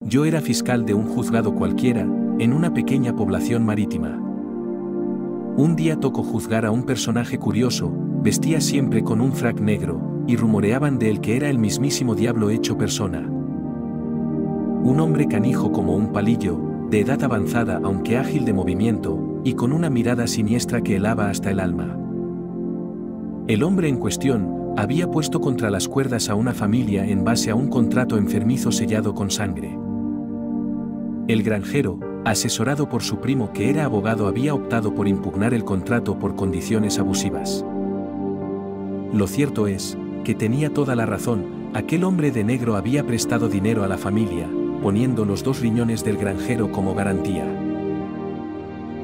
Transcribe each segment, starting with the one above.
Yo era fiscal de un juzgado cualquiera, en una pequeña población marítima. Un día tocó juzgar a un personaje curioso, vestía siempre con un frac negro, y rumoreaban de él que era el mismísimo diablo hecho persona. Un hombre canijo como un palillo, de edad avanzada aunque ágil de movimiento, y con una mirada siniestra que helaba hasta el alma. El hombre en cuestión había puesto contra las cuerdas a una familia en base a un contrato enfermizo sellado con sangre. El granjero, asesorado por su primo que era abogado, había optado por impugnar el contrato por condiciones abusivas. Lo cierto es que tenía toda la razón, aquel hombre de negro había prestado dinero a la familia, poniendo los 2 riñones del granjero como garantía.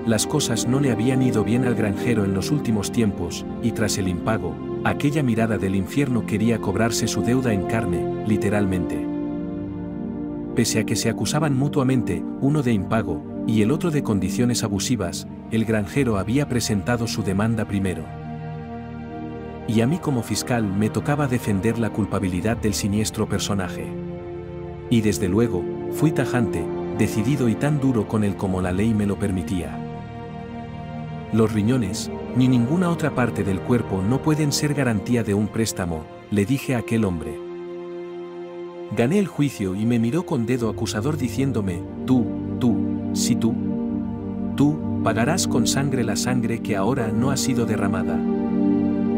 Las cosas no le habían ido bien al granjero en los últimos tiempos, y tras el impago, aquella mirada del infierno quería cobrarse su deuda en carne, literalmente. Pese a que se acusaban mutuamente, uno de impago, y el otro de condiciones abusivas, el granjero había presentado su demanda primero. Y a mí como fiscal me tocaba defender la culpabilidad del siniestro personaje. Y desde luego, fui tajante, decidido y tan duro con él como la ley me lo permitía. Los riñones, ni ninguna otra parte del cuerpo no pueden ser garantía de un préstamo, le dije a aquel hombre. Gané el juicio y me miró con dedo acusador diciéndome, tú, tú pagarás con sangre la sangre que ahora no ha sido derramada.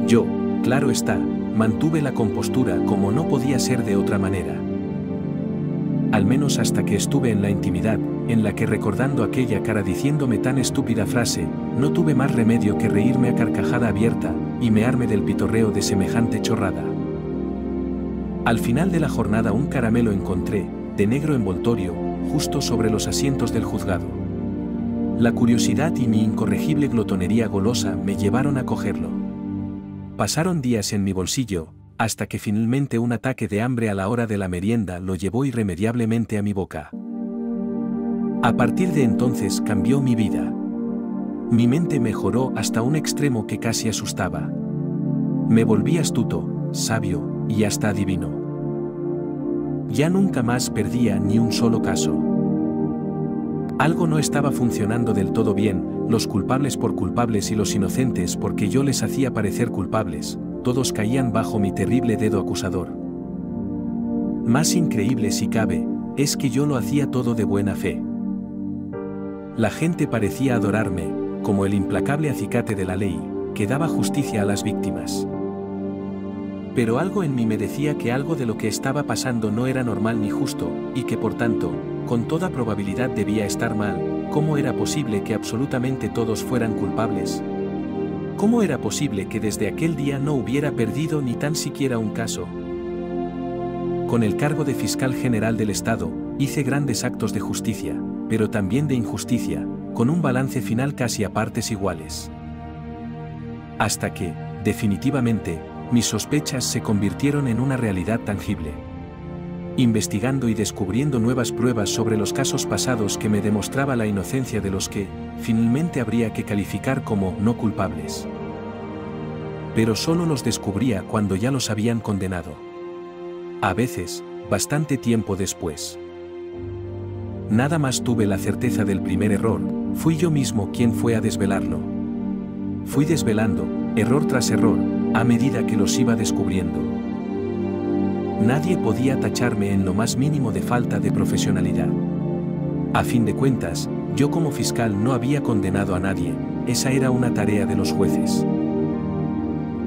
Yo, claro está, mantuve la compostura como no podía ser de otra manera. Al menos hasta que estuve en la intimidad, en la que recordando aquella cara diciéndome tan estúpida frase, no tuve más remedio que reírme a carcajada abierta, y mearme del pitorreo de semejante chorrada. Al final de la jornada un caramelo encontré, de negro envoltorio, justo sobre los asientos del juzgado. La curiosidad y mi incorregible glotonería golosa me llevaron a cogerlo. Pasaron días en mi bolsillo, hasta que finalmente un ataque de hambre a la hora de la merienda lo llevó irremediablemente a mi boca. A partir de entonces cambió mi vida. Mi mente mejoró hasta un extremo que casi asustaba. Me volví astuto, sabio, y hasta adivino. Ya nunca más perdía ni un solo caso. Algo no estaba funcionando del todo bien, los culpables por culpables y los inocentes porque yo les hacía parecer culpables, todos caían bajo mi terrible dedo acusador. Más increíble si cabe, es que yo lo hacía todo de buena fe. La gente parecía adorarme, como el implacable acicate de la ley, que daba justicia a las víctimas. Pero algo en mí me decía que algo de lo que estaba pasando no era normal ni justo, y que por tanto, con toda probabilidad debía estar mal. ¿Cómo era posible que absolutamente todos fueran culpables? ¿Cómo era posible que desde aquel día no hubiera perdido ni tan siquiera un caso? Con el cargo de fiscal general del Estado, hice grandes actos de justicia, pero también de injusticia, con un balance final casi a partes iguales. Hasta que, definitivamente, mis sospechas se convirtieron en una realidad tangible. Investigando y descubriendo nuevas pruebas sobre los casos pasados que me demostraba la inocencia de los que, finalmente habría que calificar como no culpables. Pero solo los descubría cuando ya los habían condenado. A veces, bastante tiempo después. Nada más tuve la certeza del primer error, fui yo mismo quien fue a desvelarlo. Fui desvelando, error tras error, a medida que los iba descubriendo. Nadie podía tacharme en lo más mínimo de falta de profesionalidad. A fin de cuentas, yo como fiscal no había condenado a nadie, esa era una tarea de los jueces.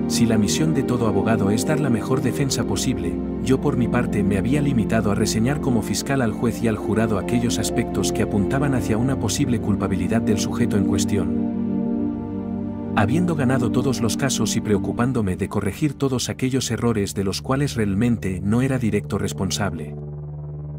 Si la misión de todo abogado es dar la mejor defensa posible, yo por mi parte me había limitado a reseñar como fiscal al juez y al jurado aquellos aspectos que apuntaban hacia una posible culpabilidad del sujeto en cuestión. Habiendo ganado todos los casos y preocupándome de corregir todos aquellos errores de los cuales realmente no era directo responsable.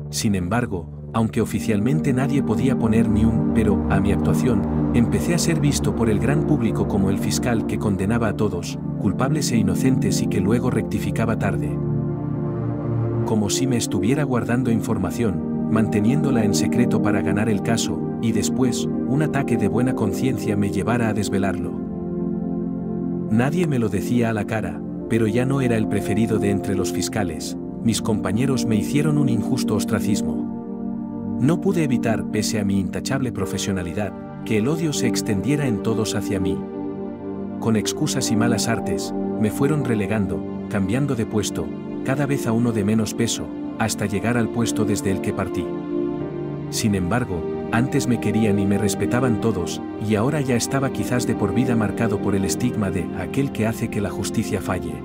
Sin embargo, aunque oficialmente nadie podía poner ni un pero a mi actuación, empecé a ser visto por el gran público como el fiscal que condenaba a todos, culpables e inocentes y que luego rectificaba tarde. Como si me estuviera guardando información, manteniéndola en secreto para ganar el caso, y después, un ataque de buena conciencia me llevara a desvelarlo. Nadie me lo decía a la cara, pero ya no era el preferido de entre los fiscales, mis compañeros me hicieron un injusto ostracismo. No pude evitar, pese a mi intachable profesionalidad, que el odio se extendiera en todos hacia mí. Con excusas y malas artes, me fueron relegando, cambiando de puesto, cada vez a uno de menos peso, hasta llegar al puesto desde el que partí. Sin embargo, antes me querían y me respetaban todos, y ahora ya estaba quizás de por vida marcado por el estigma de aquel que hace que la justicia falle.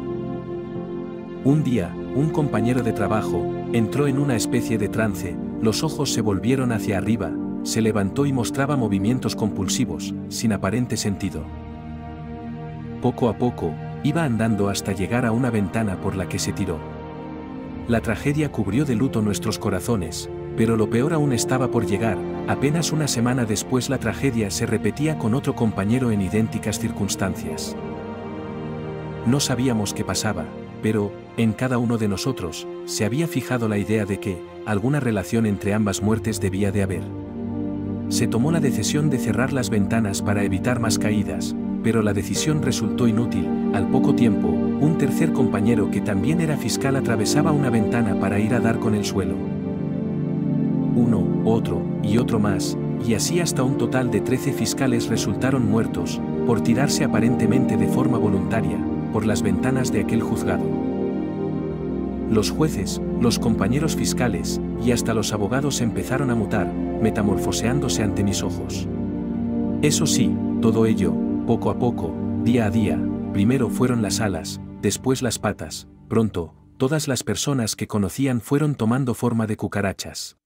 Un día, un compañero de trabajo entró en una especie de trance, los ojos se volvieron hacia arriba, se levantó y mostraba movimientos compulsivos, sin aparente sentido. Poco a poco, iba andando hasta llegar a una ventana por la que se tiró. La tragedia cubrió de luto nuestros corazones, pero lo peor aún estaba por llegar. Apenas una semana después la tragedia se repetía con otro compañero en idénticas circunstancias. No sabíamos qué pasaba, pero, en cada uno de nosotros, se había fijado la idea de que alguna relación entre ambas muertes debía de haber. Se tomó la decisión de cerrar las ventanas para evitar más caídas, pero la decisión resultó inútil. Al poco tiempo, un tercer compañero que también era fiscal atravesaba una ventana para ir a dar con el suelo. Uno, otro, y otro más, y así hasta un total de 13 fiscales resultaron muertos, por tirarse aparentemente de forma voluntaria, por las ventanas de aquel juzgado. Los jueces, los compañeros fiscales, y hasta los abogados empezaron a mutar, metamorfoseándose ante mis ojos. Eso sí, todo ello, poco a poco, día a día, primero fueron las alas, después las patas, pronto, todas las personas que conocían fueron tomando forma de cucarachas.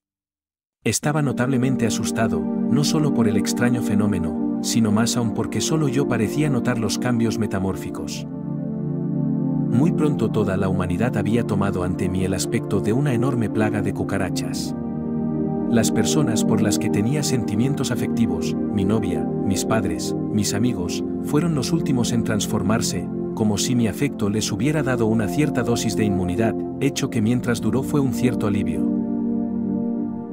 Estaba notablemente asustado, no solo por el extraño fenómeno, sino más aún porque solo yo parecía notar los cambios metamórficos. Muy pronto toda la humanidad había tomado ante mí el aspecto de una enorme plaga de cucarachas. Las personas por las que tenía sentimientos afectivos, mi novia, mis padres, mis amigos, fueron los últimos en transformarse, como si mi afecto les hubiera dado una cierta dosis de inmunidad, hecho que mientras duró fue un cierto alivio.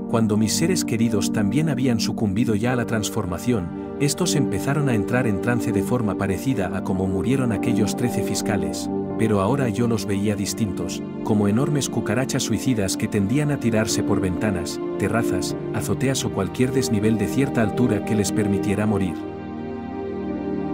Cuando mis seres queridos también habían sucumbido ya a la transformación, estos empezaron a entrar en trance de forma parecida a como murieron aquellos 13 fiscales, pero ahora yo los veía distintos, como enormes cucarachas suicidas que tendían a tirarse por ventanas, terrazas, azoteas o cualquier desnivel de cierta altura que les permitiera morir.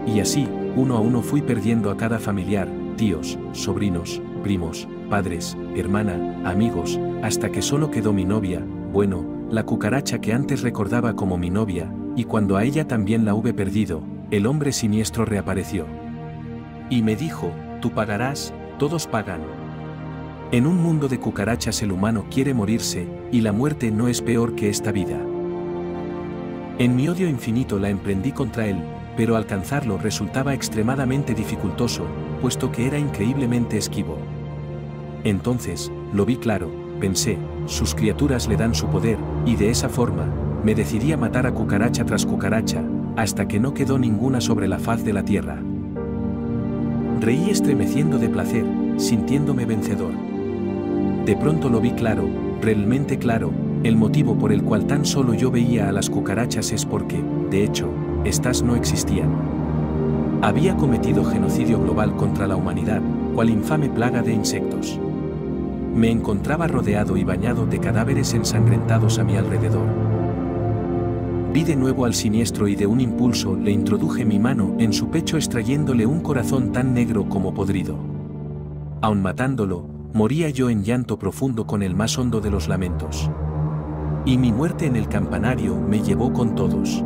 Y así, uno a uno fui perdiendo a cada familiar, tíos, sobrinos, primos, padres, hermana, amigos, hasta que solo quedó mi novia, bueno, la cucaracha que antes recordaba como mi novia, y cuando a ella también la hube perdido, el hombre siniestro reapareció. Y me dijo, tú pagarás, todos pagan. En un mundo de cucarachas el humano quiere morirse, y la muerte no es peor que esta vida. En mi odio infinito la emprendí contra él, pero alcanzarlo resultaba extremadamente dificultoso, puesto que era increíblemente esquivo. Entonces, lo vi claro, pensé, sus criaturas le dan su poder, y de esa forma, me decidí a matar a cucaracha tras cucaracha, hasta que no quedó ninguna sobre la faz de la tierra. Reí estremeciendo de placer, sintiéndome vencedor. De pronto lo vi claro, realmente claro, el motivo por el cual tan solo yo veía a las cucarachas es porque, de hecho, estas no existían. Había cometido genocidio global contra la humanidad, cual infame plaga de insectos. Me encontraba rodeado y bañado de cadáveres ensangrentados a mi alrededor. Vi de nuevo al siniestro y de un impulso le introduje mi mano en su pecho extrayéndole un corazón tan negro como podrido. Aun matándolo, moría yo en llanto profundo con el más hondo de los lamentos. Y mi muerte en el campanario me llevó con todos.